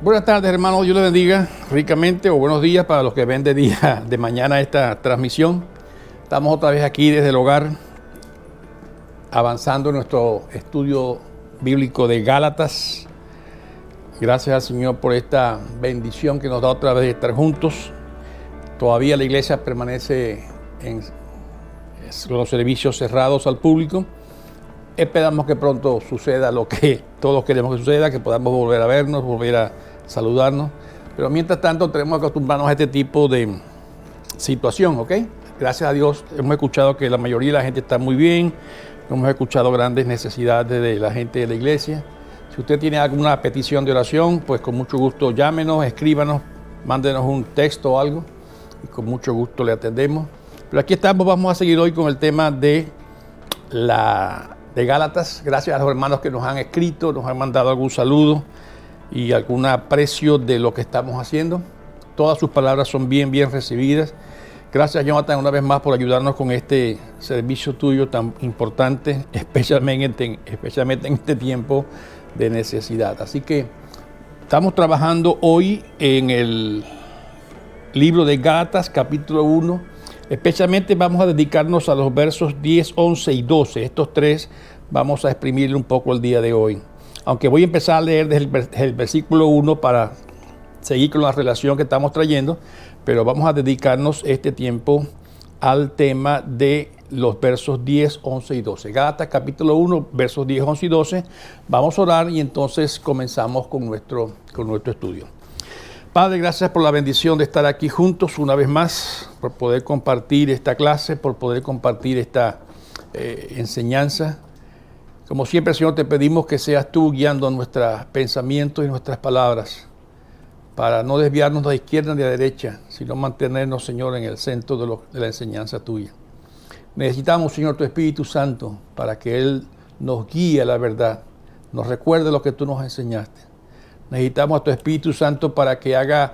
Buenas tardes, hermanos. Dios les bendiga ricamente, o buenos días para los que ven de día, de mañana esta transmisión. Estamos otra vez aquí desde el hogar, avanzando en nuestro estudio bíblico de Gálatas. Gracias al Señor por esta bendición que nos da otra vez de estar juntos. Todavía la iglesia permanece en los servicios cerrados al público. Esperamos que pronto suceda lo que todos queremos que suceda, que podamos volver a vernos, volver a saludarnos. Pero mientras tanto tenemos que acostumbrarnos a este tipo de situación, ¿ok? Gracias a Dios hemos escuchado que la mayoría de la gente está muy bien. Hemos escuchado grandes necesidades de la gente de la iglesia. Si usted tiene alguna petición de oración, pues con mucho gusto llámenos, escríbanos, mándenos un texto o algo y con mucho gusto le atendemos. Pero aquí estamos, vamos a seguir hoy con el tema de Gálatas. Gracias a los hermanos que nos han escrito, nos han mandado algún saludo y algún aprecio de lo que estamos haciendo. Todas sus palabras son bien recibidas. Gracias, Jonathan, una vez más por ayudarnos con este servicio tuyo tan importante, especialmente en este tiempo de necesidad. Así que estamos trabajando hoy en el libro de Gálatas, capítulo 1. Especialmente vamos a dedicarnos a los versos 10, 11 y 12. Estos tres vamos a exprimirle un poco el día de hoy. Aunque voy a empezar a leer desde el versículo 1 para seguir con la relación que estamos trayendo, pero vamos a dedicarnos este tiempo al tema de los versos 10, 11 y 12. Gálatas capítulo 1, versos 10, 11 y 12. Vamos a orar y entonces comenzamos con nuestro estudio. Padre, gracias por la bendición de estar aquí juntos una vez más, por poder compartir esta clase, por poder compartir esta enseñanza. Como siempre, Señor, te pedimos que seas tú guiando nuestros pensamientos y nuestras palabras, para no desviarnos de la izquierda ni de la derecha, sino mantenernos, Señor, en el centro de la enseñanza tuya. Necesitamos, Señor, tu Espíritu Santo para que Él nos guíe a la verdad, nos recuerde lo que tú nos enseñaste. Necesitamos a tu Espíritu Santo para que haga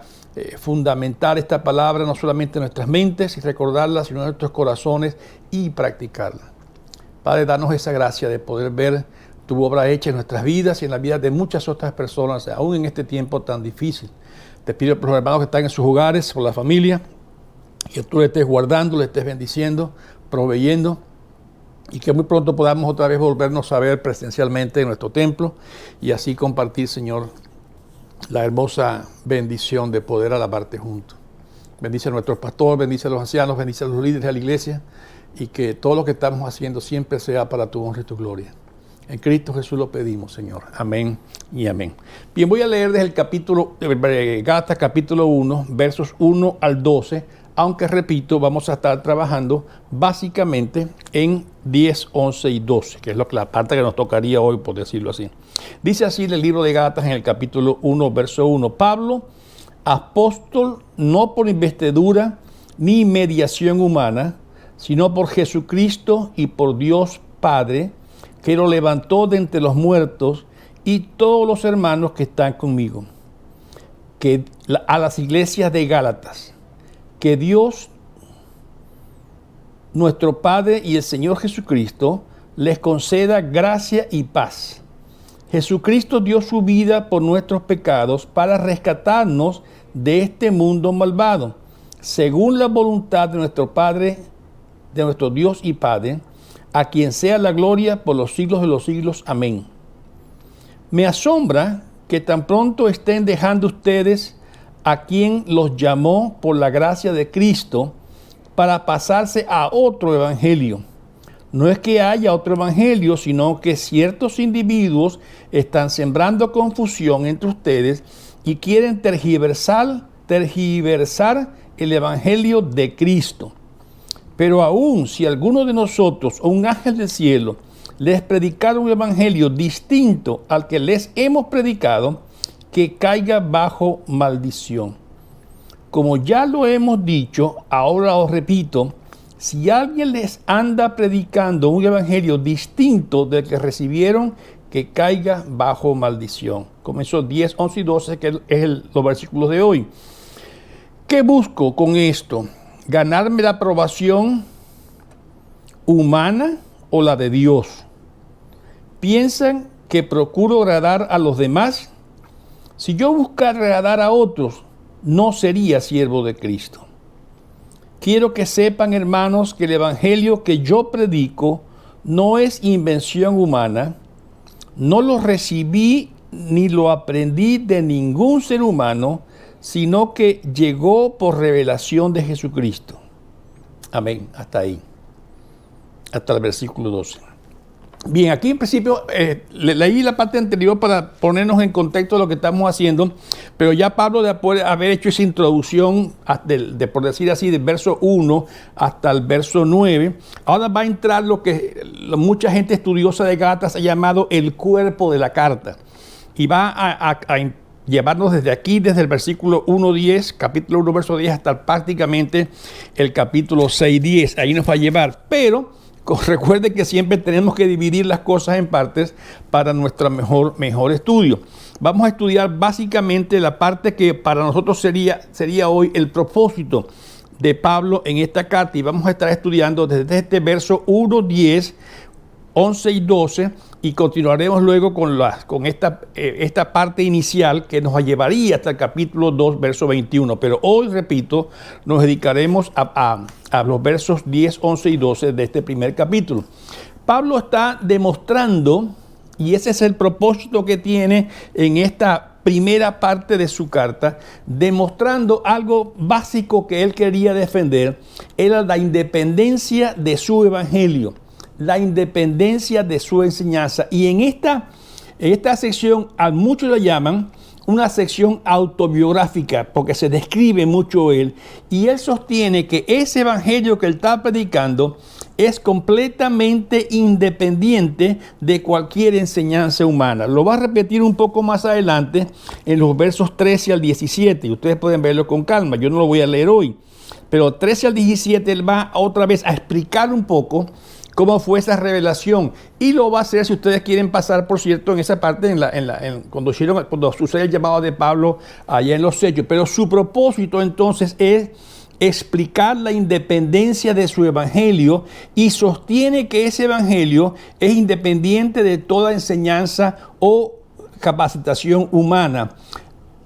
fundamentar esta palabra no solamente en nuestras mentes y recordarla, sino en nuestros corazones y practicarla. Padre, danos esa gracia de poder ver tu obra hecha en nuestras vidas y en las vidas de muchas otras personas, aún en este tiempo tan difícil. Te pido por los hermanos que están en sus hogares, por la familia, que tú le estés guardando, le estés bendiciendo, proveyendo, y que muy pronto podamos otra vez volvernos a ver presencialmente en nuestro templo y así compartir, Señor, la hermosa bendición de poder alabarte juntos. Bendice a nuestros pastores, bendice a los ancianos, bendice a los líderes de la iglesia y que todo lo que estamos haciendo siempre sea para tu honra y tu gloria. En Cristo Jesús lo pedimos, Señor. Amén y amén. Bien, voy a leer desde el capítulo de Gálatas, capítulo 1, versos 1 al 12, aunque repito, vamos a estar trabajando básicamente en 10, 11 y 12, que es la parte que nos tocaría hoy, por decirlo así. Dice así el libro de Gálatas en el capítulo 1, verso 1. Pablo, apóstol, no por investidura ni mediación humana, sino por Jesucristo y por Dios Padre, que lo levantó de entre los muertos, y todos los hermanos que están conmigo, a las iglesias de Gálatas, que Dios, nuestro Padre y el Señor Jesucristo, les conceda gracia y paz. Jesucristo dio su vida por nuestros pecados para rescatarnos de este mundo malvado, según la voluntad de nuestro Padre, de nuestro Dios y Padre, a quien sea la gloria por los siglos de los siglos. Amén. Me asombra que tan pronto estén dejando ustedes a quien los llamó por la gracia de Cristo para pasarse a otro evangelio. No es que haya otro evangelio, sino que ciertos individuos están sembrando confusión entre ustedes y quieren tergiversar el evangelio de Cristo. Pero aún si alguno de nosotros o un ángel del cielo les predicara un evangelio distinto al que les hemos predicado, que caiga bajo maldición. Como ya lo hemos dicho, ahora os repito, si alguien les anda predicando un evangelio distinto del que recibieron, que caiga bajo maldición. Comenzó 10, 11 y 12, que es los versículos de hoy. ¿Qué busco con esto? ¿Ganarme la aprobación humana o la de Dios? ¿Piensan que procuro agradar a los demás? Si yo buscara agradar a otros, no sería siervo de Cristo. Quiero que sepan, hermanos, que el evangelio que yo predico no es invención humana, no lo recibí ni lo aprendí de ningún ser humano, sino que llegó por revelación de Jesucristo. Amén. Hasta ahí. Hasta el versículo 12. Bien, aquí en principio leí la parte anterior para ponernos en contexto de lo que estamos haciendo, pero ya Pablo, de haber hecho esa introducción, por decir así, del verso 1 hasta el verso 9, ahora va a entrar lo que mucha gente estudiosa de Gálatas ha llamado el cuerpo de la carta. Y va a llevarnos desde aquí, desde el versículo 1.10, capítulo 1, verso 10, hasta prácticamente el capítulo 6.10. Ahí nos va a llevar, pero recuerde que siempre tenemos que dividir las cosas en partes para nuestro mejor estudio. Vamos a estudiar básicamente la parte que para nosotros sería hoy el propósito de Pablo en esta carta, y vamos a estar estudiando desde este verso 1, 10, 11 y 12, y continuaremos luego con esta parte inicial que nos llevaría hasta el capítulo 2, verso 21. Pero hoy, repito, nos dedicaremos a los versos 10, 11 y 12 de este primer capítulo. Pablo está demostrando, y ese es el propósito que tiene en esta primera parte de su carta, demostrando algo básico que él quería defender, era la independencia de su evangelio, la independencia de su enseñanza. Y en esta sección a muchos la llaman una sección autobiográfica, porque se describe mucho él, y él sostiene que ese evangelio que él está predicando es completamente independiente de cualquier enseñanza humana. Lo va a repetir un poco más adelante en los versos 13 al 17, y ustedes pueden verlo con calma, yo no lo voy a leer hoy, pero 13 al 17 él va otra vez a explicar un poco cómo fue esa revelación, y lo va a hacer, si ustedes quieren pasar, por cierto, en esa parte, cuando sucede el llamado de Pablo allá en los Hechos. Pero su propósito entonces es explicar la independencia de su evangelio, y sostiene que ese evangelio es independiente de toda enseñanza o capacitación humana.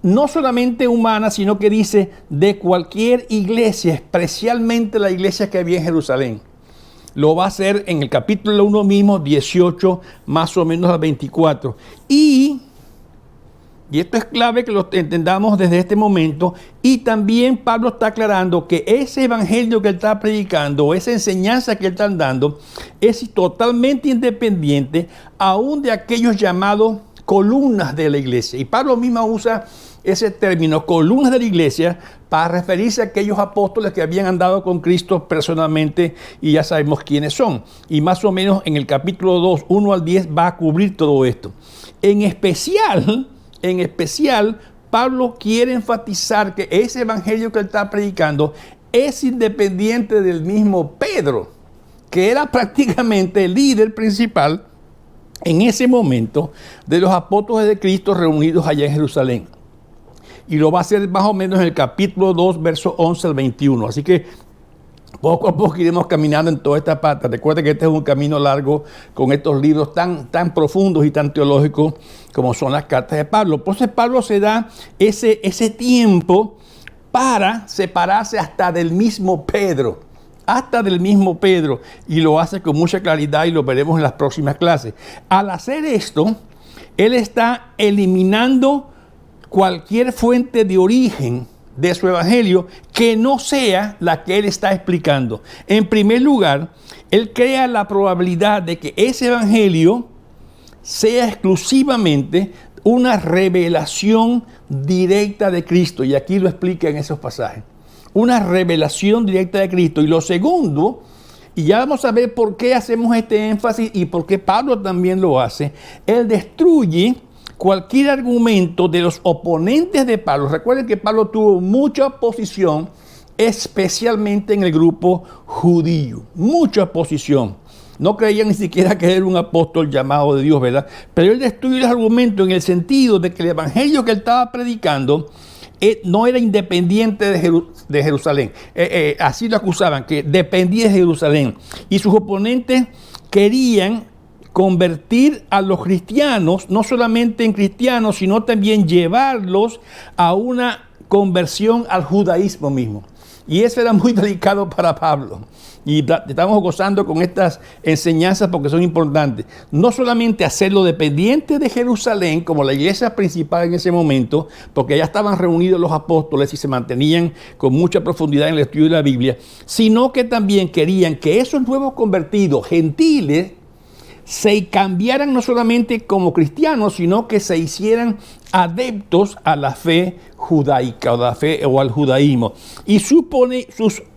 No solamente humana, sino que dice de cualquier iglesia, especialmente la iglesia que había en Jerusalén. Lo va a hacer en el capítulo 1 mismo, 18, más o menos al 24. Y esto es clave que lo entendamos desde este momento. Y también Pablo está aclarando que ese evangelio que él está predicando, esa enseñanza que él está dando, es totalmente independiente aún de aquellos llamados columnas de la iglesia. Y Pablo mismo usa ese término, columnas de la iglesia, para referirse a aquellos apóstoles que habían andado con Cristo personalmente, y ya sabemos quiénes son. Y más o menos en el capítulo 2, 1 al 10, va a cubrir todo esto. En especial, Pablo quiere enfatizar que ese evangelio que él está predicando es independiente del mismo Pedro, que era prácticamente el líder principal en ese momento de los apóstoles de Cristo reunidos allá en Jerusalén. Y lo va a hacer más o menos en el capítulo 2, verso 11 al 21. Así que poco a poco iremos caminando en toda esta parte. Recuerden que este es un camino largo con estos libros tan profundos y tan teológicos como son las cartas de Pablo. Entonces Pablo se da ese tiempo para separarse hasta del mismo Pedro. Y lo hace con mucha claridad, y lo veremos en las próximas clases. Al hacer esto, él está eliminando cualquier fuente de origen de su evangelio que no sea la que él está explicando. En primer lugar, él crea la probabilidad de que ese evangelio sea exclusivamente una revelación directa de Cristo, y aquí lo explica en esos pasajes. Una revelación directa de Cristo. Y lo segundo, y ya vamos a ver por qué hacemos este énfasis y por qué Pablo también lo hace, él destruye cualquier argumento de los oponentes de Pablo. Recuerden que Pablo tuvo mucha oposición, especialmente en el grupo judío. Mucha oposición. No creían ni siquiera que era un apóstol llamado de Dios, ¿verdad? Pero él destruye los argumentos en el sentido de que el evangelio que él estaba predicando no era independiente de Jerusalén. Así lo acusaban, que dependía de Jerusalén. Y sus oponentes querían convertir a los cristianos, no solamente en cristianos, sino también llevarlos a una conversión al judaísmo mismo. Y eso era muy delicado para Pablo. Y estamos gozando con estas enseñanzas porque son importantes. No solamente hacerlo dependiente de Jerusalén, como la iglesia principal en ese momento, porque ya estaban reunidos los apóstoles y se mantenían con mucha profundidad en el estudio de la Biblia, sino que también querían que esos nuevos convertidos gentiles se cambiaran no solamente como cristianos, sino que se hicieran adeptos a la fe judaica o la fe o al judaísmo. Y sus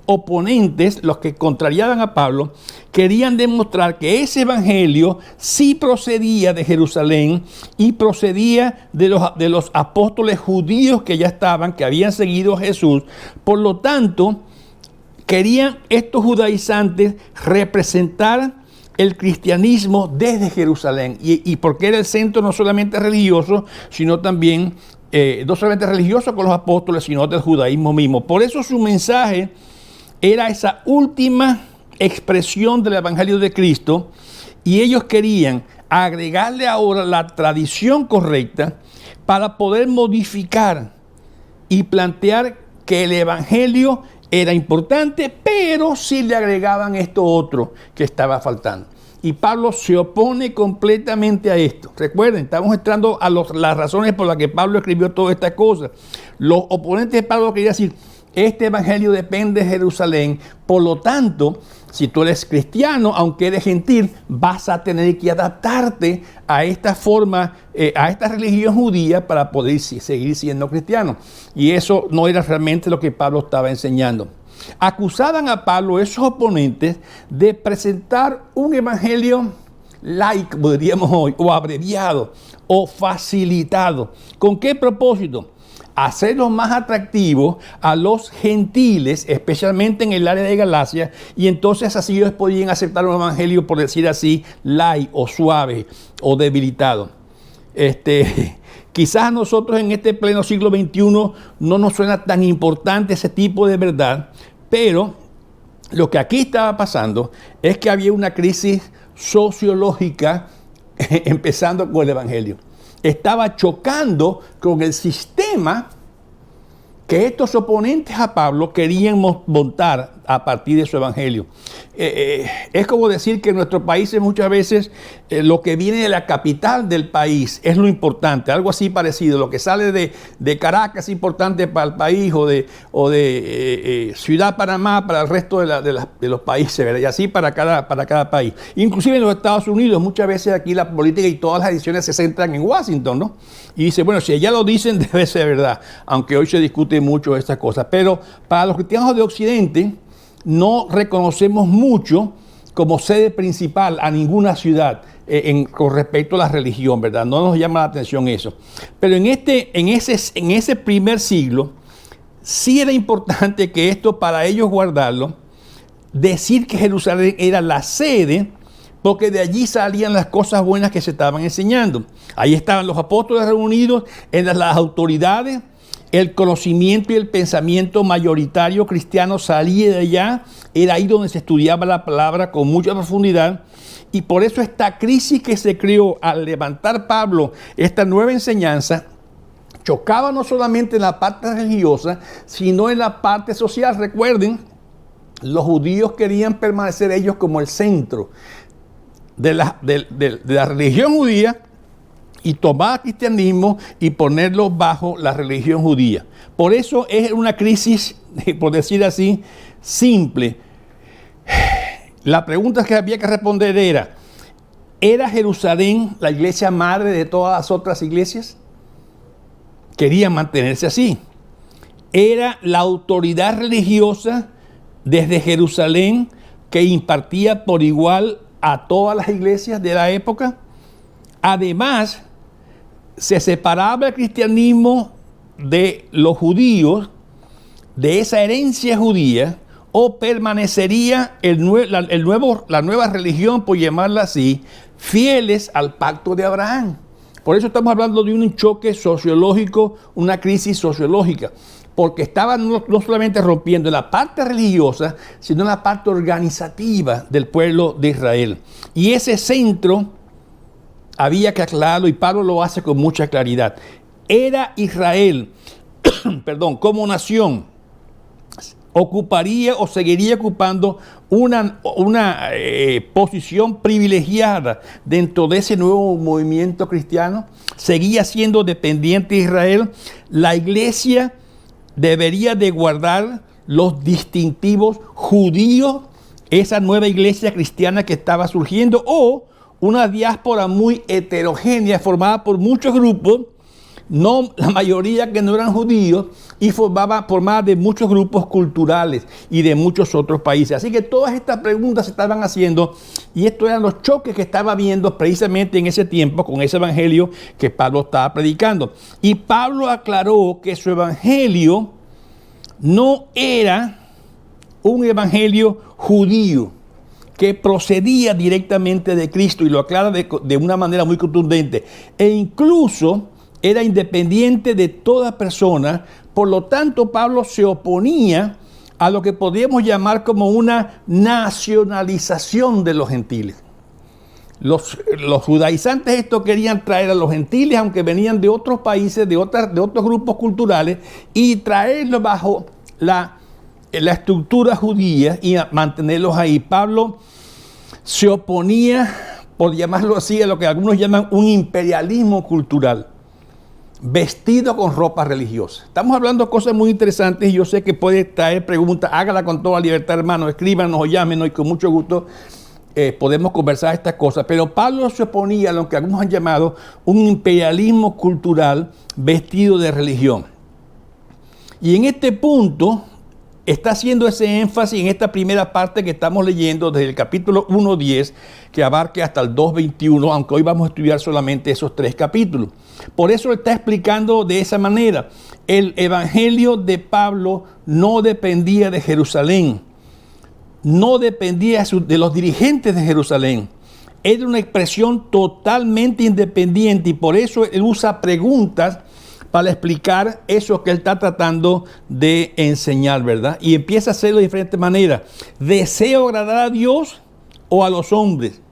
oponentes, los que contrariaban a Pablo, querían demostrar que ese evangelio sí procedía de Jerusalén y procedía de los apóstoles judíos que ya estaban, que habían seguido a Jesús. Por lo tanto, querían estos judaizantes representar el cristianismo desde Jerusalén, y porque era el centro no solamente religioso, sino también, no solamente religioso con los apóstoles, sino del judaísmo mismo. Por eso su mensaje era esa última expresión del evangelio de Cristo, y ellos querían agregarle ahora la tradición correcta para poder modificar y plantear que el evangelio era importante, pero sí le agregaban esto otro que estaba faltando. Y Pablo se opone completamente a esto. Recuerden, estamos entrando a las razones por las que Pablo escribió todas estas cosas. Los oponentes de Pablo querían decir, este evangelio depende de Jerusalén, por lo tanto, si tú eres cristiano, aunque eres gentil, vas a tener que adaptarte a esta forma, a esta religión judía para poder seguir siendo cristiano. Y eso no era realmente lo que Pablo estaba enseñando. Acusaban a Pablo, esos oponentes, de presentar un evangelio light, diríamos hoy, o abreviado, o facilitado. ¿Con qué propósito? Hacerlos más atractivos a los gentiles, especialmente en el área de Galacia, y entonces así ellos podían aceptar un evangelio, por decir así, light o suave o debilitado. Quizás a nosotros en este pleno siglo XXI no nos suena tan importante ese tipo de verdad, pero lo que aquí estaba pasando es que había una crisis sociológica empezando con el evangelio. Estaba chocando con el sistema que estos oponentes a Pablo querían montar a partir de su evangelio. Es como decir que en nuestros países muchas veces lo que viene de la capital del país es lo importante, algo así parecido. Lo que sale de Caracas es importante para el país, o de Ciudad Panamá para el resto de los países, ¿verdad? Y así para cada país. Inclusive en los Estados Unidos, muchas veces aquí la política y todas las decisiones se centran en Washington, ¿no? Y dice, bueno, si allá lo dicen, debe ser verdad, aunque hoy se discute mucho estas cosas. Pero para los cristianos de Occidente, no reconocemos mucho como sede principal a ninguna ciudad con respecto a la religión, ¿verdad? No nos llama la atención eso. Pero en ese primer siglo, sí era importante que esto, para ellos guardarlo, decir que Jerusalén era la sede, porque de allí salían las cosas buenas que se estaban enseñando. Ahí estaban los apóstoles reunidos, eran las autoridades. El conocimiento y el pensamiento mayoritario cristiano salía de allá, era ahí donde se estudiaba la palabra con mucha profundidad, y por eso esta crisis que se creó al levantar Pablo esta nueva enseñanza, chocaba no solamente en la parte religiosa, sino en la parte social. Recuerden, los judíos querían permanecer ellos como el centro de la religión judía, y tomar el cristianismo y ponerlo bajo la religión judía. Por eso es una crisis, por decir así, simple. La pregunta que había que responder ¿era Jerusalén la iglesia madre de todas las otras iglesias? Querían mantenerse así. ¿Era la autoridad religiosa desde Jerusalén que impartía por igual a todas las iglesias de la época? Además, se separaba el cristianismo de los judíos, de esa herencia judía, o permanecería la nueva religión, por llamarla así, fieles al pacto de Abraham. Por eso estamos hablando de un choque sociológico, una crisis sociológica, porque estaban no solamente rompiendo la parte religiosa, sino la parte organizativa del pueblo de Israel. Y ese centro había que aclararlo y Pablo lo hace con mucha claridad. Era Israel, como nación, ocuparía o seguiría ocupando una posición privilegiada dentro de ese nuevo movimiento cristiano. Seguía siendo dependiente de Israel. La iglesia debería de guardar los distintivos judíos, esa nueva iglesia cristiana que estaba surgiendo, o una diáspora muy heterogénea formada por muchos grupos, no la mayoría que no eran judíos, y formada de muchos grupos culturales y de muchos otros países. Así que todas estas preguntas se estaban haciendo y estos eran los choques que estaba viendo precisamente en ese tiempo con ese evangelio que Pablo estaba predicando. Y Pablo aclaró que su evangelio no era un evangelio judío que procedía directamente de Cristo, y lo aclara de una manera muy contundente, e incluso era independiente de toda persona. Por lo tanto, Pablo se oponía a lo que podríamos llamar como una nacionalización de los gentiles. Los judaizantes esto querían traer a los gentiles, aunque venían de otros países, de otros grupos culturales, y traerlos bajo la estructura judía y mantenerlos ahí. Pablo se oponía, por llamarlo así, a lo que algunos llaman un imperialismo cultural, vestido con ropa religiosa. Estamos hablando de cosas muy interesantes y yo sé que puede traer preguntas. Hágala con toda libertad, hermanos. Escríbanos o llámenos y con mucho gusto podemos conversar estas cosas. Pero Pablo se oponía a lo que algunos han llamado un imperialismo cultural vestido de religión. Y en este punto está haciendo ese énfasis en esta primera parte que estamos leyendo desde el capítulo 1:10, que abarque hasta el 2:21, aunque hoy vamos a estudiar solamente esos 3 capítulos. Por eso está explicando de esa manera. El evangelio de Pablo no dependía de Jerusalén, no dependía de los dirigentes de Jerusalén. Era una expresión totalmente independiente, y por eso él usa preguntas para explicar eso que él está tratando de enseñar, ¿verdad? Y empieza a hacerlo de diferentes maneras. ¿Deseo agradar a Dios o a los hombres?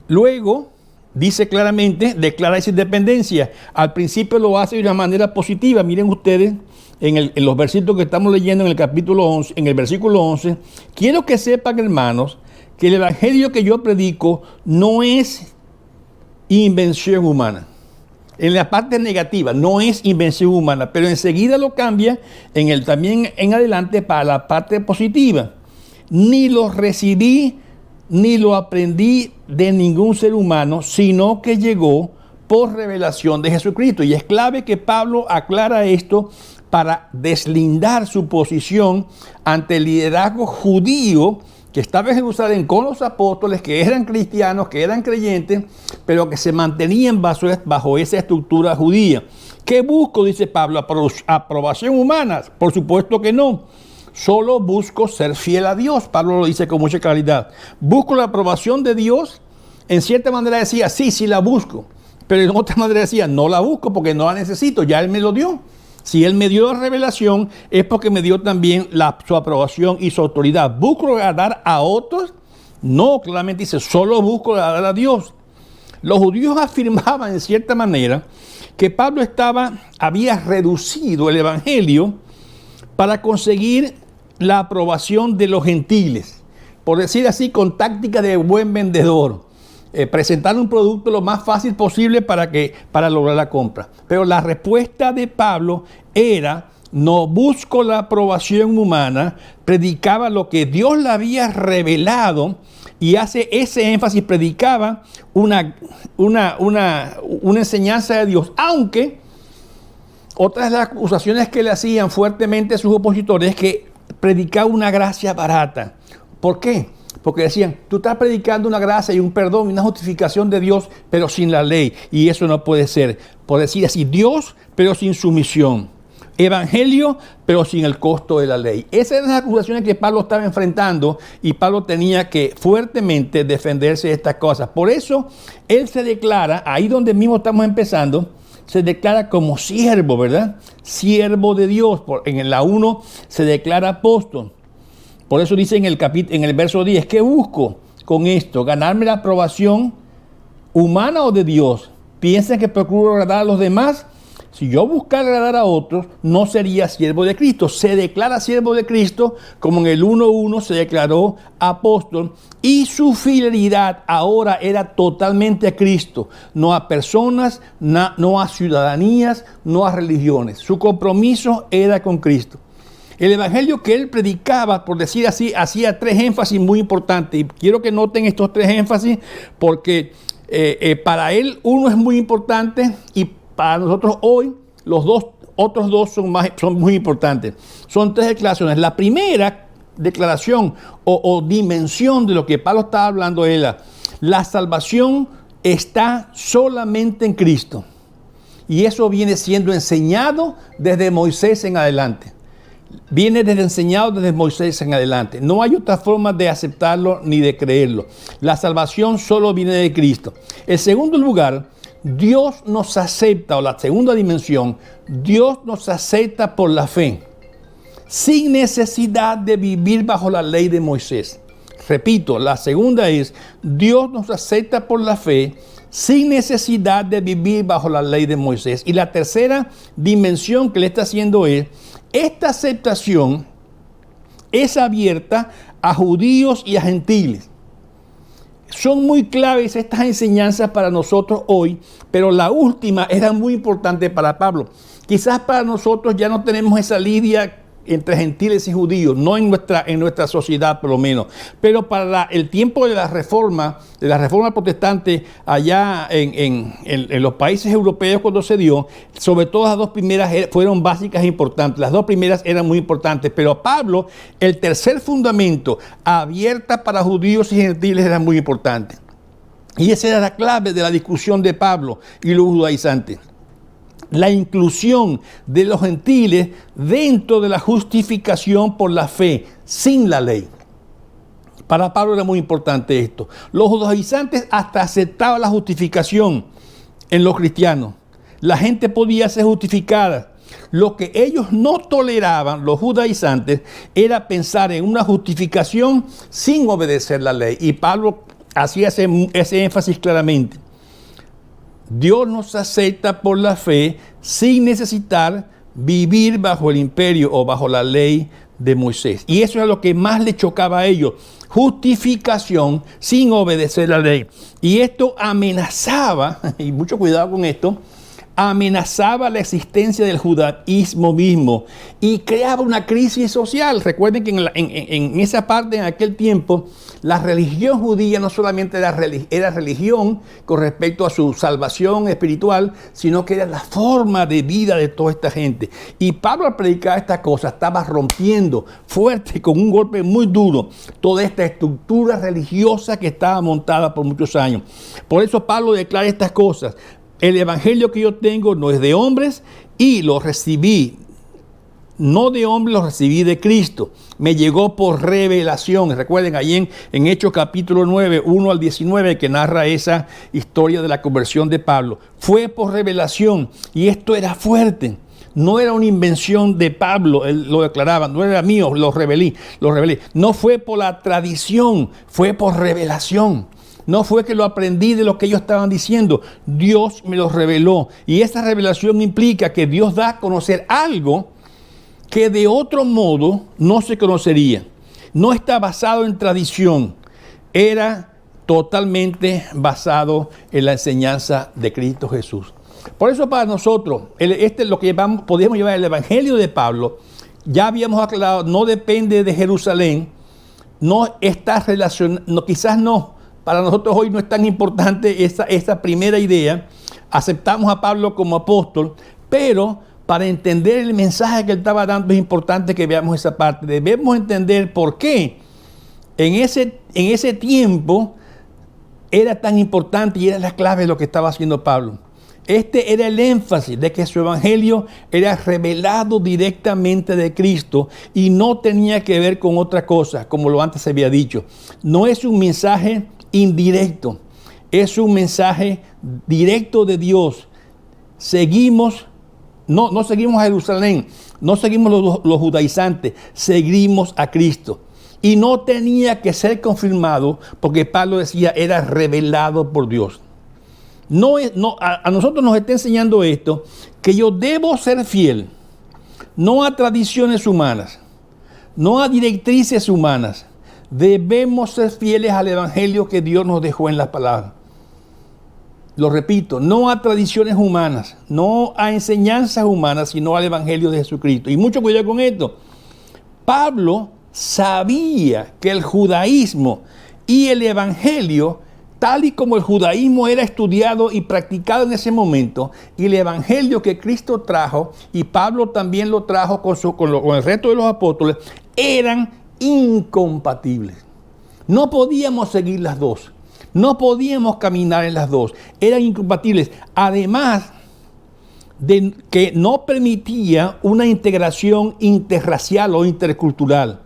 Luego, dice claramente, declara esa independencia. Al principio lo hace de una manera positiva. Miren ustedes, en los versículos que estamos leyendo en el capítulo 11, en el versículo 11, quiero que sepan, hermanos, que el evangelio que yo predico no es invención humana. En la parte negativa, no es invención humana, pero enseguida lo cambia también en adelante para la parte positiva. Ni lo recibí, ni lo aprendí de ningún ser humano, sino que llegó por revelación de Jesucristo. Y es clave que Pablo aclara esto para deslindar su posición ante el liderazgo judío que estaba en Jerusalén con los apóstoles, que eran cristianos, que eran creyentes, pero que se mantenían bajo esa estructura judía. ¿Qué busco? Dice Pablo. ¿Aprobación humana? Por supuesto que no. Solo busco ser fiel a Dios. Pablo lo dice con mucha claridad. Busco la aprobación de Dios. En cierta manera decía, sí la busco. Pero en otra manera decía, no la busco porque no la necesito, ya Él me lo dio. Si Él me dio la revelación, es porque me dio también su aprobación y su autoridad. ¿Busco agradar a otros? No, claramente dice, solo busco agradar a Dios. Los judíos afirmaban en cierta manera que Pablo había reducido el evangelio para conseguir la aprobación de los gentiles. Por decir así, con táctica de buen vendedor. Presentar un producto lo más fácil posible para lograr la compra. Pero la respuesta de Pablo era, no busco la aprobación humana, predicaba lo que Dios le había revelado y hace ese énfasis, predicaba una enseñanza de Dios, aunque otras de las acusaciones que le hacían fuertemente a sus opositores es que predicaba una gracia barata. ¿Por qué? Porque decían, tú estás predicando una gracia y un perdón y una justificación de Dios, pero sin la ley. Y eso no puede ser. Por decir así, Dios, pero sin sumisión. Evangelio, pero sin el costo de la ley. Esas eran las acusaciones que Pablo estaba enfrentando y Pablo tenía que fuertemente defenderse de estas cosas. Por eso, él se declara, ahí donde mismo estamos empezando, se declara como siervo, ¿verdad? Siervo de Dios. En la 1 se declara apóstol. Por eso dice en el verso 10, ¿qué busco con esto? Ganarme la aprobación humana o de Dios. ¿Piensan que procuro agradar a los demás? Si yo buscara agradar a otros, no sería siervo de Cristo. Se declara siervo de Cristo, como en el 1:1 se declaró apóstol, y su fidelidad ahora era totalmente a Cristo, no a personas, no a ciudadanías, no a religiones. Su compromiso era con Cristo. El evangelio que él predicaba, por decir así, hacía 3 énfasis muy importantes. Y quiero que noten estos 3 énfasis porque para él uno es muy importante y para nosotros hoy los otros dos son muy importantes. Son 3 declaraciones. La primera declaración o dimensión de lo que Pablo estaba hablando era: la salvación está solamente en Cristo. Y eso viene siendo enseñado desde Moisés en adelante. Viene enseñado desde Moisés en adelante. No hay otra forma de aceptarlo ni de creerlo. La salvación solo viene de Cristo. En segundo lugar, Dios nos acepta, o la segunda dimensión, Dios nos acepta por la fe, sin necesidad de vivir bajo la ley de Moisés. Repito, la segunda es, Dios nos acepta por la fe, sin necesidad de vivir bajo la ley de Moisés. Y la tercera dimensión que le está haciendo es, esta aceptación es abierta a judíos y a gentiles. Son muy claves estas enseñanzas para nosotros hoy, pero la última era muy importante para Pablo. Quizás para nosotros ya no tenemos esa lidia entre gentiles y judíos, no en nuestra sociedad por lo menos, pero para el tiempo de la reforma protestante allá en los países europeos cuando se dio, sobre todo las 2 primeras fueron básicas e importantes. Las 2 primeras eran muy importantes, pero Pablo, el tercer fundamento, abierta para judíos y gentiles, era muy importante. Y esa era la clave de la discusión de Pablo y los judaizantes. La inclusión de los gentiles dentro de la justificación por la fe, sin la ley. Para Pablo era muy importante esto. Los judaizantes hasta aceptaban la justificación en los cristianos. La gente podía ser justificada. Lo que ellos no toleraban, los judaizantes, era pensar en una justificación sin obedecer la ley. Y Pablo hacía ese énfasis claramente. Dios nos acepta por la fe sin necesitar vivir bajo el imperio o bajo la ley de Moisés. Y eso es lo que más le chocaba a ellos. Justificación sin obedecer la ley. Y esto amenazaba, y mucho cuidado con esto, amenazaba la existencia del judaísmo mismo y creaba una crisis social. Recuerden que en esa parte, en aquel tiempo, la religión judía no solamente era religión con respecto a su salvación espiritual, sino que era la forma de vida de toda esta gente. Y Pablo, al predicar estas cosas, estaba rompiendo fuerte, con un golpe muy duro, toda esta estructura religiosa que estaba montada por muchos años. Por eso Pablo declara estas cosas. El evangelio que yo tengo no es de hombres y lo recibí. No de hombres, lo recibí de Cristo. Me llegó por revelación. Recuerden allí en Hechos capítulo 9, 1 al 19, que narra esa historia de la conversión de Pablo. Fue por revelación y esto era fuerte. No era una invención de Pablo, él lo declaraba, no era mío, lo revelé. No fue por la tradición, fue por revelación. No fue que lo aprendí de lo que ellos estaban diciendo. Dios me lo reveló. Y esa revelación implica que Dios da a conocer algo que de otro modo no se conocería. No está basado en tradición. Era totalmente basado en la enseñanza de Cristo Jesús. Por eso para nosotros, lo que podemos llevar el Evangelio de Pablo, ya habíamos aclarado, no depende de Jerusalén. No está relacionado, quizás no. Para nosotros hoy no es tan importante esa primera idea. Aceptamos a Pablo como apóstol, pero para entender el mensaje que él estaba dando es importante que veamos esa parte. Debemos entender por qué en ese tiempo era tan importante y era la clave de lo que estaba haciendo Pablo. Este era el énfasis de que su evangelio era revelado directamente de Cristo y no tenía que ver con otra cosa, como lo antes se había dicho. No es un mensaje indirecto, es un mensaje directo de Dios. No seguimos a Jerusalén, no seguimos los judaizantes, seguimos a Cristo. Y no tenía que ser confirmado porque Pablo decía era revelado por Dios. A nosotros nos está enseñando esto, que yo debo ser fiel, no a tradiciones humanas, no a directrices humanas. Debemos ser fieles al evangelio que Dios nos dejó en las palabras. Lo repito, no a tradiciones humanas, no a enseñanzas humanas, sino al evangelio de Jesucristo. Y mucho cuidado con esto. Pablo sabía que el judaísmo y el evangelio, tal y como el judaísmo era estudiado y practicado en ese momento, y el evangelio que Cristo trajo, y Pablo también lo trajo con el resto de los apóstoles, eran incompatibles. No podíamos seguir las dos. No podíamos caminar en las dos. Eran incompatibles. Además de que no permitía una integración interracial o intercultural.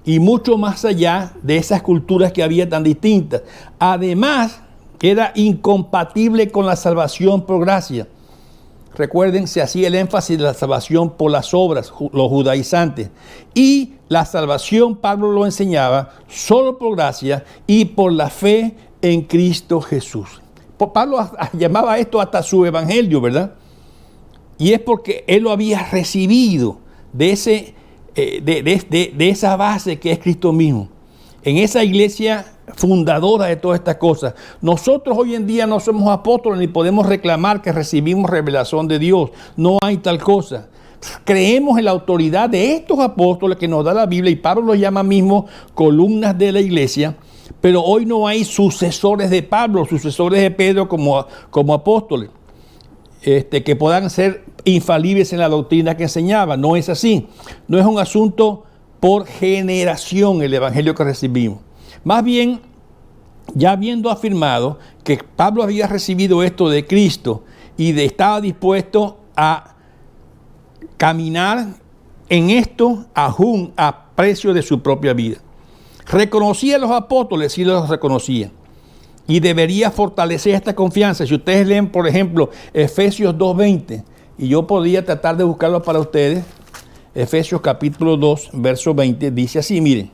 Y mucho más allá de esas culturas que había tan distintas. Además, era incompatible con la salvación por gracia. Recuerden, se hacía el énfasis de la salvación por las obras, los judaizantes. Y la salvación, Pablo lo enseñaba, solo por gracia y por la fe en Cristo Jesús. Pablo llamaba esto hasta su evangelio, ¿verdad? Y es porque él lo había recibido de esa base que es Cristo mismo. En esa iglesia fundadora de todas estas cosas. Nosotros hoy en día no somos apóstoles ni podemos reclamar que recibimos revelación de Dios. No hay tal cosa. Creemos en la autoridad de estos apóstoles que nos da la Biblia, y Pablo los llama mismo columnas de la iglesia, pero hoy no hay sucesores de Pablo, sucesores de Pedro como apóstoles, que puedan ser infalibles en la doctrina que enseñaba. No es así. No es un asunto por generación el evangelio que recibimos. Más bien, ya habiendo afirmado que Pablo había recibido esto de Cristo y estaba dispuesto a caminar en esto aún a precio de su propia vida. ¿Reconocía a los apóstoles? Sí los reconocía. Y debería fortalecer esta confianza. Si ustedes leen, por ejemplo, Efesios 2:20, y yo podría tratar de buscarlo para ustedes, Efesios capítulo 2, verso 20, dice así, miren: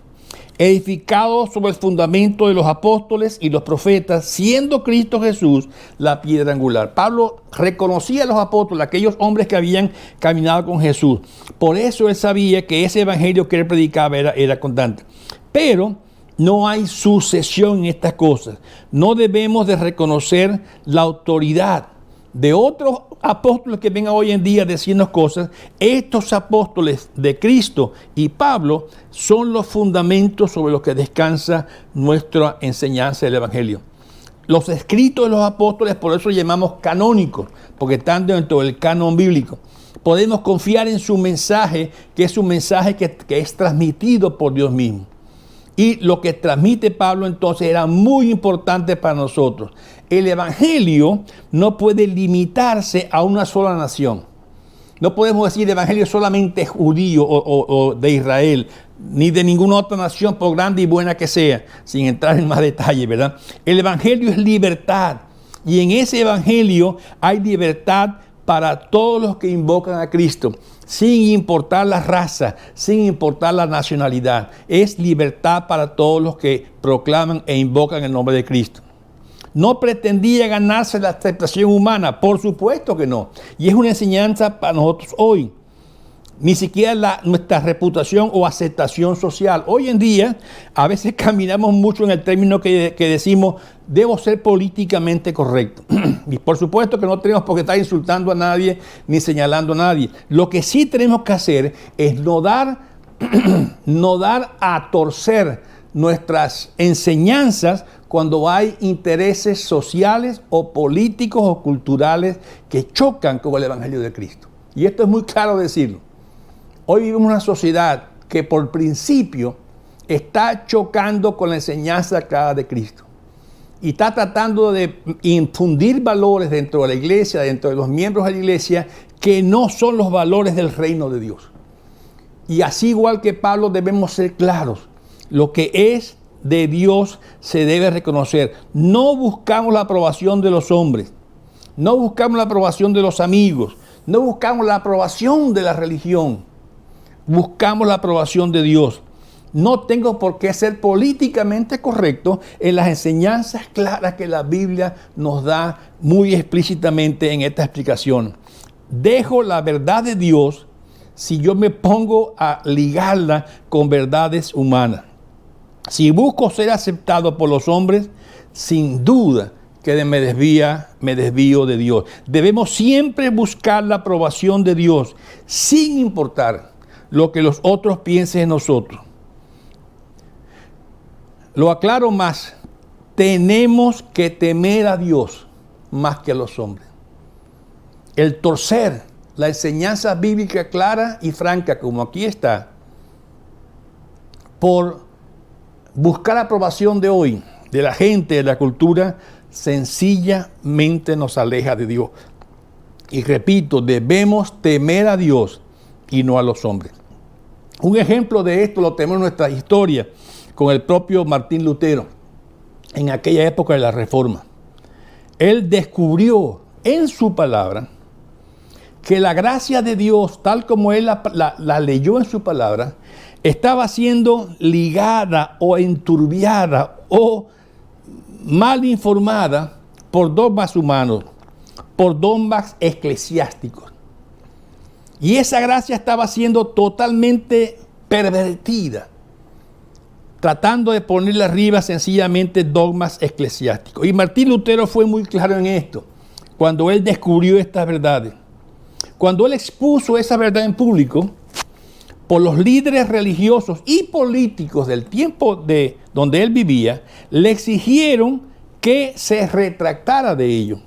edificado sobre el fundamento de los apóstoles y los profetas, siendo Cristo Jesús la piedra angular. Pablo reconocía a los apóstoles, aquellos hombres que habían caminado con Jesús. Por eso él sabía que ese evangelio que él predicaba era constante. Pero no hay sucesión en estas cosas. No debemos de reconocer la autoridad de otros apóstoles que vengan hoy en día a decirnos cosas. Estos apóstoles de Cristo y Pablo son los fundamentos sobre los que descansa nuestra enseñanza del evangelio. Los escritos de los apóstoles, por eso llamamos canónicos, porque están dentro del canon bíblico. Podemos confiar en su mensaje, que es un mensaje que es transmitido por Dios mismo. Y lo que transmite Pablo entonces era muy importante para nosotros. El evangelio no puede limitarse a una sola nación. No podemos decir el evangelio solamente judío o de Israel, ni de ninguna otra nación, por grande y buena que sea, sin entrar en más detalle, ¿verdad? El evangelio es libertad. Y en ese evangelio hay libertad para todos los que invocan a Cristo, sin importar la raza, sin importar la nacionalidad. Es libertad para todos los que proclaman e invocan el nombre de Cristo. No pretendía ganarse la aceptación humana, por supuesto que no. Y es una enseñanza para nosotros hoy. Ni siquiera nuestra reputación o aceptación social. Hoy en día, a veces caminamos mucho en el término que decimos, debo ser políticamente correcto. Y por supuesto que no tenemos por qué estar insultando a nadie ni señalando a nadie. Lo que sí tenemos que hacer es no dar a torcer nuestras enseñanzas cuando hay intereses sociales o políticos o culturales que chocan con el evangelio de Cristo. Y esto es muy claro decirlo. Hoy vivimos una sociedad que por principio está chocando con la enseñanza clara de Cristo. Y está tratando de infundir valores dentro de la iglesia, dentro de los miembros de la iglesia, que no son los valores del reino de Dios. Y así igual que Pablo debemos ser claros. Lo que es de Dios se debe reconocer. No buscamos la aprobación de los hombres. No buscamos la aprobación de los amigos. No buscamos la aprobación de la religión. Buscamos la aprobación de Dios. No tengo por qué ser políticamente correcto en las enseñanzas claras que la Biblia nos da muy explícitamente en esta explicación. Dejo la verdad de Dios si yo me pongo a ligarla con verdades humanas. Si busco ser aceptado por los hombres, sin duda que me desvío de Dios. Debemos siempre buscar la aprobación de Dios, sin importar lo que los otros piensen de nosotros. Lo aclaro más, tenemos que temer a Dios más que a los hombres. El torcer la enseñanza bíblica clara y franca, como aquí está, por buscar aprobación de hoy, de la gente, de la cultura, sencillamente nos aleja de Dios. Y repito, debemos temer a Dios y no a los hombres. Un ejemplo de esto lo tenemos en nuestra historia con el propio Martín Lutero, en aquella época de la Reforma. Él descubrió en su palabra que la gracia de Dios, tal como él la leyó en su palabra, estaba siendo ligada o enturbiada o mal informada por dogmas humanos, por dogmas eclesiásticos. Y esa gracia estaba siendo totalmente pervertida, tratando de ponerle arriba sencillamente dogmas eclesiásticos. Y Martín Lutero fue muy claro en esto, cuando él descubrió estas verdades. Cuando él expuso esa verdad en público, por los líderes religiosos y políticos del tiempo donde él vivía, le exigieron que se retractara de ello,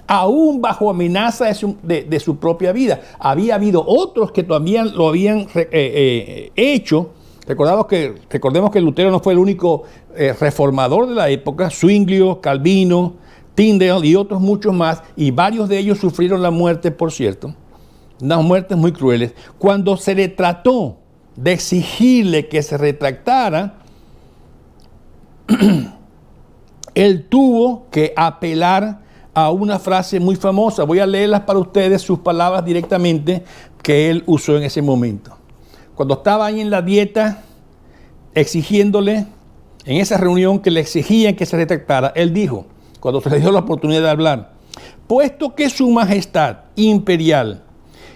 aún bajo amenaza de su propia vida. Había habido otros que todavía lo habían hecho. Recordemos que Lutero no fue el único reformador de la época. Zwinglio, Calvino, Tyndale y otros muchos más, y varios de ellos sufrieron la muerte, por cierto, unas muertes muy crueles. Cuando se le trató de exigirle que se retractara, él tuvo que apelar a una frase muy famosa. Voy a leerlas para ustedes, sus palabras directamente, que él usó en ese momento. Cuando estaba ahí en la dieta, exigiéndole, en esa reunión que le exigían que se retractara, él dijo, cuando se le dio la oportunidad de hablar: puesto que su majestad imperial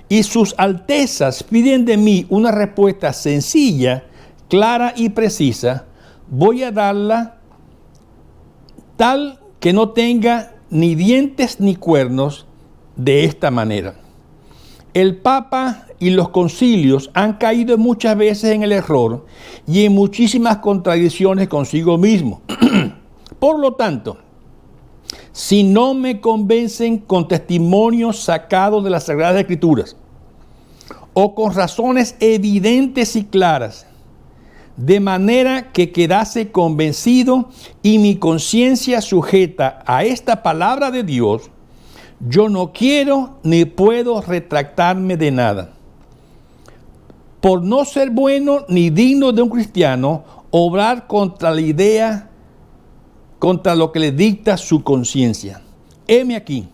y sus altezas piden de mí una respuesta sencilla, clara y precisa, voy a darla tal que no tenga ni dientes ni cuernos, de esta manera. El Papa y los concilios han caído muchas veces en el error y en muchísimas contradicciones consigo mismo. Por lo tanto, si no me convencen con testimonios sacados de las Sagradas Escrituras o con razones evidentes y claras, de manera que quedase convencido y mi conciencia sujeta a esta palabra de Dios, yo no quiero ni puedo retractarme de nada. Por no ser bueno ni digno de un cristiano, obrar contra la idea, contra lo que le dicta su conciencia. Heme aquí,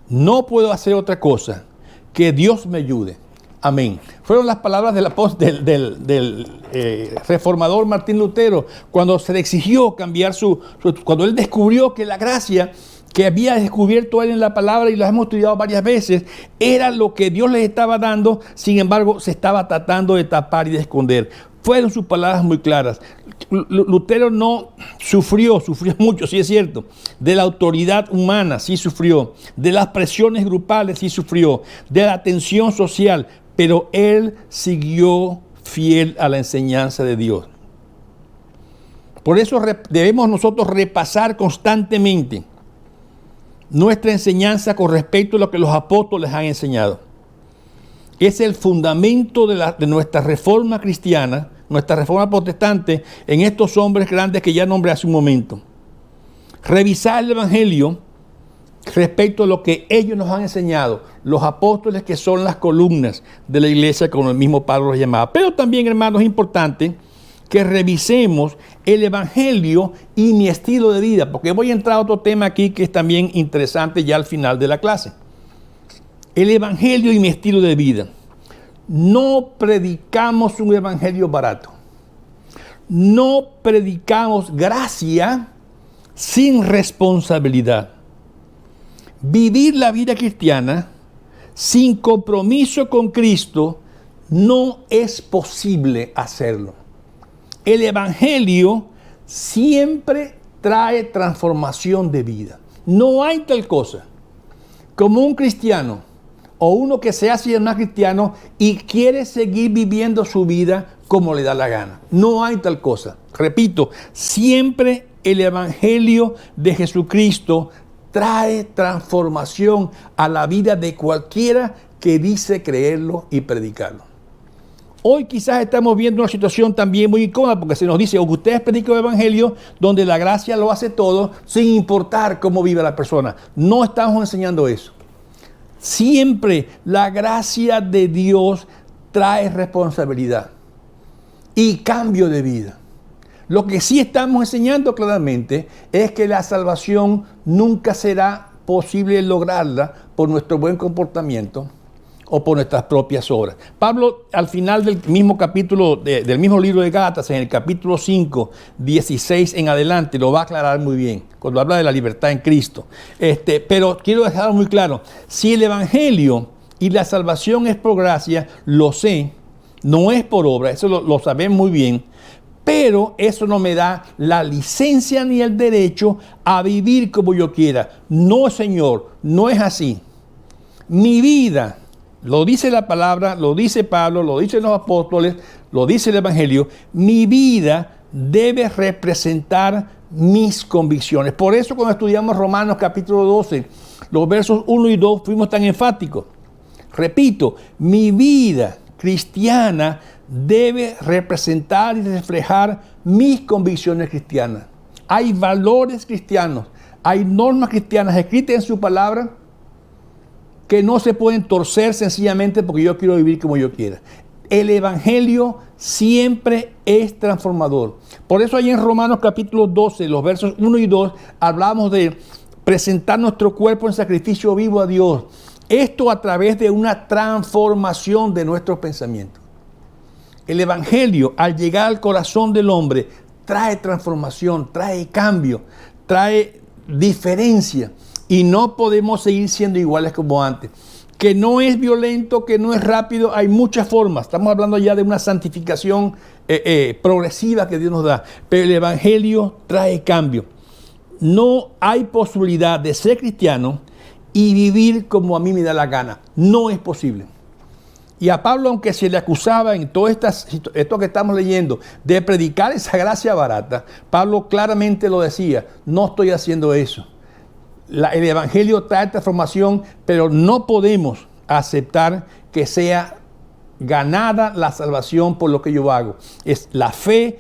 no puedo hacer otra cosa, que Dios me ayude. Amén. Fueron las palabras del reformador Martín Lutero, cuando se le exigió cambiar cuando él descubrió que la gracia que había descubierto él en la palabra, y la hemos estudiado varias veces, era lo que Dios les estaba dando. Sin embargo, se estaba tratando de tapar y de esconder. Fueron sus palabras muy claras. Lutero no sufrió mucho, sí es cierto. De la autoridad humana, sí sufrió. De las presiones grupales, sí sufrió. De la tensión social, pero él siguió fiel a la enseñanza de Dios. Por eso debemos nosotros repasar constantemente nuestra enseñanza con respecto a lo que los apóstoles han enseñado. Es el fundamento de nuestra reforma cristiana, nuestra reforma protestante, en estos hombres grandes que ya nombré hace un momento. Revisar el Evangelio respecto a lo que ellos nos han enseñado, los apóstoles, que son las columnas de la iglesia, como el mismo Pablo los llamaba. Pero también, hermanos, es importante que revisemos el Evangelio y mi estilo de vida, porque voy a entrar a otro tema aquí que es también interesante ya al final de la clase. El Evangelio y mi estilo de vida. No predicamos un evangelio barato. no predicamos gracia sin responsabilidad. Vivir la vida cristiana sin compromiso con Cristo no es posible hacerlo. El Evangelio siempre trae transformación de vida. No hay tal cosa como un cristiano o uno que se hace llamar cristiano y quiere seguir viviendo su vida como le da la gana. No hay tal cosa. Repito, siempre el Evangelio de Jesucristo trae transformación a la vida de cualquiera que dice creerlo y predicarlo. Hoy quizás estamos viendo una situación también muy incómoda porque se nos dice, o que ustedes predican el Evangelio donde la gracia lo hace todo sin importar cómo vive la persona. No estamos enseñando eso. Siempre la gracia de Dios trae responsabilidad y cambio de vida. Lo que sí estamos enseñando claramente es que la salvación nunca será posible lograrla por nuestro buen comportamiento o por nuestras propias obras. Pablo, al final del mismo capítulo, del mismo libro de Gálatas, en el capítulo 5, 16 en adelante, lo va a aclarar muy bien, cuando habla de la libertad en Cristo. Pero quiero dejarlo muy claro, si el Evangelio y la salvación es por gracia, lo sé, no es por obra, eso lo sabemos muy bien, pero eso no me da la licencia ni el derecho a vivir como yo quiera. No, Señor, no es así. Mi vida, lo dice la palabra, lo dice Pablo, lo dicen los apóstoles, lo dice el Evangelio, mi vida debe representar mis convicciones. Por eso cuando estudiamos Romanos capítulo 12, los versos 1 y 2 fuimos tan enfáticos. Repito, mi vida cristiana debe representar y reflejar mis convicciones cristianas. Hay valores cristianos, hay normas cristianas escritas en su palabra que no se pueden torcer sencillamente porque yo quiero vivir como yo quiera. El Evangelio siempre es transformador. Por eso ahí en Romanos capítulo 12, los versos 1 y 2, hablamos de presentar nuestro cuerpo en sacrificio vivo a Dios. Esto a través de una transformación de nuestros pensamientos. El Evangelio, al llegar al corazón del hombre, trae transformación, trae cambio, trae diferencia. Y no podemos seguir siendo iguales como antes. Que no es violento, que no es rápido, hay muchas formas. Estamos hablando ya de una santificación progresiva que Dios nos da. Pero el Evangelio trae cambio. No hay posibilidad de ser cristiano y vivir como a mí me da la gana. No es posible. Y a Pablo, aunque se le acusaba en todo esto que estamos leyendo, de predicar esa gracia barata, Pablo claramente lo decía, no estoy haciendo eso. El Evangelio trae transformación, pero no podemos aceptar que sea ganada la salvación por lo que yo hago. Es la fe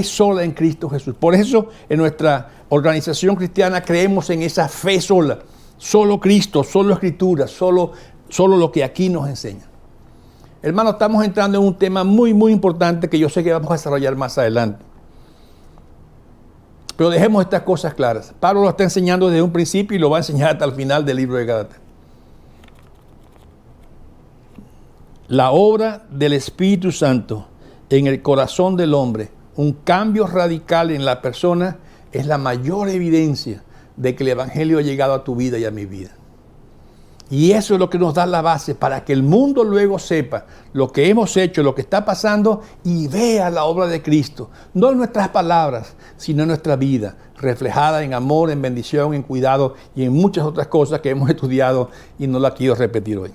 sola en Cristo Jesús. Por eso en nuestra organización cristiana creemos en esa fe sola. Solo Cristo, solo Escritura, solo lo que aquí nos enseña. Hermano, estamos entrando en un tema muy, muy importante que yo sé que vamos a desarrollar más adelante. Pero dejemos estas cosas claras. Pablo lo está enseñando desde un principio y lo va a enseñar hasta el final del libro de Gálatas. La obra del Espíritu Santo en el corazón del hombre, un cambio radical en la persona, es la mayor evidencia de que el Evangelio ha llegado a tu vida y a mi vida. Y eso es lo que nos da la base para que el mundo luego sepa lo que hemos hecho, lo que está pasando y vea la obra de Cristo. No en nuestras palabras, sino en nuestra vida, reflejada en amor, en bendición, en cuidado y en muchas otras cosas que hemos estudiado y no las quiero repetir hoy.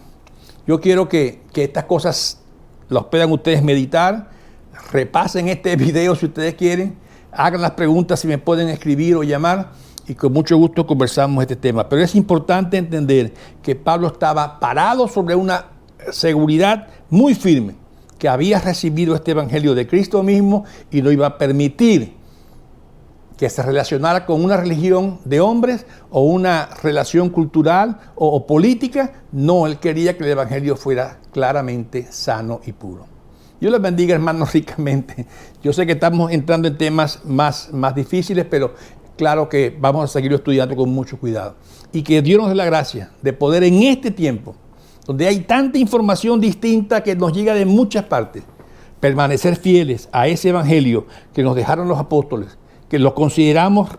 Yo quiero que estas cosas las puedan ustedes meditar, repasen este video si ustedes quieren, hagan las preguntas si me pueden escribir o llamar. Y con mucho gusto conversamos este tema. Pero es importante entender que Pablo estaba parado sobre una seguridad muy firme, que había recibido este Evangelio de Cristo mismo y no iba a permitir que se relacionara con una religión de hombres o una relación cultural o política. No, él quería que el Evangelio fuera claramente sano y puro. Dios les bendiga, hermanos, ricamente. Yo sé que estamos entrando en temas más difíciles, pero claro que vamos a seguirlo estudiando con mucho cuidado. Y que Dios nos dé la gracia de poder en este tiempo, donde hay tanta información distinta que nos llega de muchas partes, permanecer fieles a ese evangelio que nos dejaron los apóstoles, que lo consideramos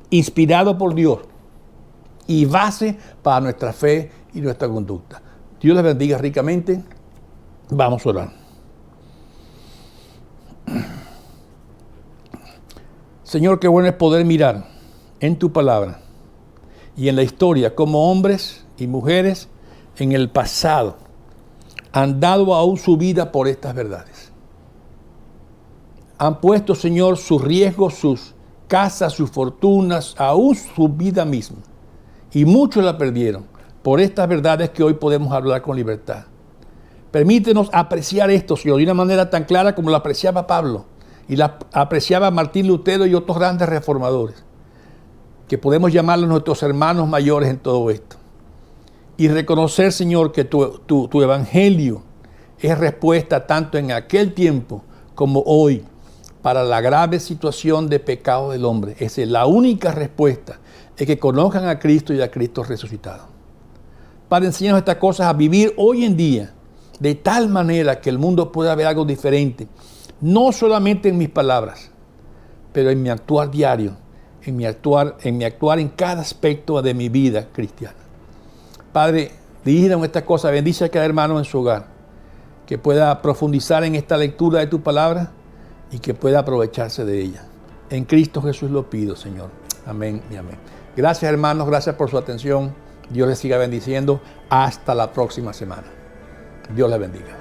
inspirado por Dios y base para nuestra fe y nuestra conducta. Dios les bendiga ricamente. Vamos a orar. Señor, qué bueno es poder mirar en tu palabra y en la historia como hombres y mujeres en el pasado han dado aún su vida por estas verdades. Han puesto, Señor, sus riesgos, sus casas, sus fortunas, aún su vida misma. Y muchos la perdieron por estas verdades que hoy podemos hablar con libertad. Permítenos apreciar esto, Señor, de una manera tan clara como lo apreciaba Pablo y la apreciaba Martín Lutero y otros grandes reformadores, que podemos llamarlos nuestros hermanos mayores en todo esto. Y reconocer, Señor, que tu evangelio es respuesta tanto en aquel tiempo como hoy para la grave situación de pecado del hombre. Esa es la única respuesta, es que conozcan a Cristo y a Cristo resucitado. Padre, enséñanos estas cosas a vivir hoy en día de tal manera que el mundo pueda ver algo diferente, no solamente en mis palabras, pero en mi actuar diario, en mi actuar en cada aspecto de mi vida cristiana. Padre, dirígenos estas cosas, bendice a cada hermano en su hogar, que pueda profundizar en esta lectura de tu palabra y que pueda aprovecharse de ella. En Cristo Jesús lo pido, Señor. Amén y amén. Gracias, hermanos, gracias por su atención. Dios les siga bendiciendo. Hasta la próxima semana. Dios les bendiga.